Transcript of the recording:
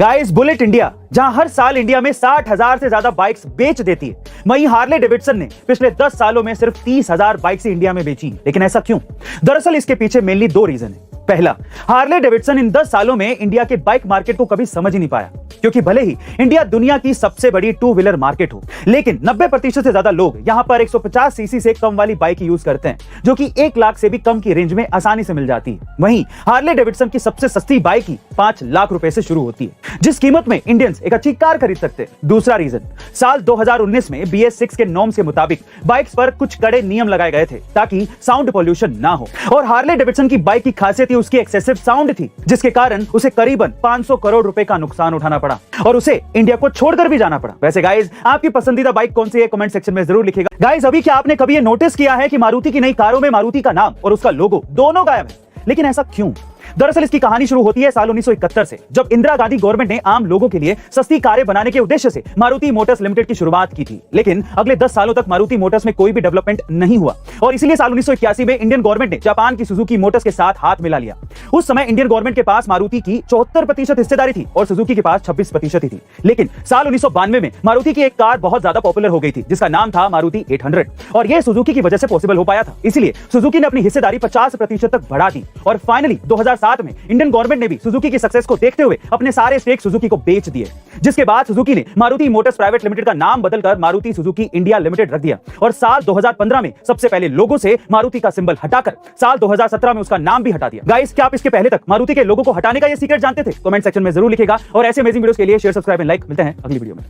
Guys, bullet India जहां हर साल India में 60,000 से ज्यादा बाइक्स बेच देती है, वहीं हार्ले डेविडसन ने पिछले 10 सालों में सिर्फ 30,000 बाइक्स ही इंडिया में बेची। लेकिन ऐसा क्यों? दरअसल इसके पीछे मेनली दो रीजन है। पहला, हार्ले डेविडसन इन 10 सालों में इंडिया के बाइक मार्केट को कभी समझ ही नहीं पाया, क्योंकि भले ही इंडिया दुनिया की सबसे बड़ी टू व्हीलर मार्केट हो, लेकिन 90% से ज्यादा लोग यहां पर 150 सीसी से कम वाली बाइक यूज करते हैं, जो कि 1 लाख से भी कम की रेंज में आसानी से मिल जाती है। वहीं हार्ले डेविडसन की सबसे सस्ती बाइक ही 5 लाख रुपए से शुरू होती है, जिस कीमत में इंडियंस एक अच्छी कार खरीद सकते हैं। दूसरा रीजन, साल 2019 में BS6 के नॉर्म्स के मुताबिक बाइक्स पर कुछ कड़े नियम लगाए गए थे ताकि साउंड पोल्यूशन ना हो, और हार्ले डेविडसन की बाइक की खासियत ही उसकी एक्सेसिव साउंड थी, जिसके कारण उसे करीबन 500 करोड़ रुपए का नुकसान उठाना पड़ा और उसे इंडिया को छोड़कर भी जाना पड़ा। वैसे गाइस, आपकी पसंदीदा बाइक कौन सी है? कमेंट सेक्शन में जरूर लिखिएगा। गाइस, अभी क्या आपने कभी ये नोटिस किया है कि मारुति की नई कारों में मारुति का नाम और उसका लोगो दोनों गायब है? लेकिन ऐसा क्यों? दरअसल इसकी कहानी शुरू होती है साल 1971 से, जब इंदिरा गांधी गवर्नमेंट ने आम लोगों के लिए सस्ती कारें बनाने के उद्देश्य से मारुति मोटर्स लिमिटेड की शुरुआत की थी। लेकिन अगले 10 सालों तक मारुति मोटर्स में कोई भी डेवलपमेंट नहीं हुआ, और इसीलिए साल 1981 में इंडियन गवर्नमेंट ने जापान की सुजुकी मोटर्स के साथ हाथ मिला लिया। उस समय इंडियन गवर्नमेंट के पास मारुति की 74% हिस्सेदारी थी और सुजुकी के पास 26% ही थी। लेकिन साल 1992 में मारुति की एक कार बहुत ज्यादा पॉपुलर हो गई थी, जिसका नाम था मारुति 800, और यह सुजुकी की वजह से पॉसिबल हो पाया था। इसलिए सुजुकी ने अपनी हिस्सेदारी 50% तक बढ़ा दी, और फाइनली 2007 में इंडियन गवर्नमेंट ने भी सुजुकी की सक्सेस को देखते हुए अपने सारे स्टेक सुजुकी को बेच दिए, जिसके बाद सुजुकी ने मारुति मोटर्स प्राइवेट लिमिटेड का नाम बदलकर मारुति सुजुकी इंडिया लिमिटेड रख दिया, और साल 2015 में सबसे पहले लोगो से मारुति का सिंबल हटाकर साल 2017 में उसका नाम भी हटा दिया। गाइस, क्या आप इसके पहले तक मारुति के लोगो को हटाने का ये सीक्रेट जानते थे? कमेंट सेक्शन में जरूर लिखिएगा, और ऐसे अमेजिंग वीडियोस के लिए शेयर, सब्सक्राइब एंड लाइक। मिलते हैं अगली वीडियो में।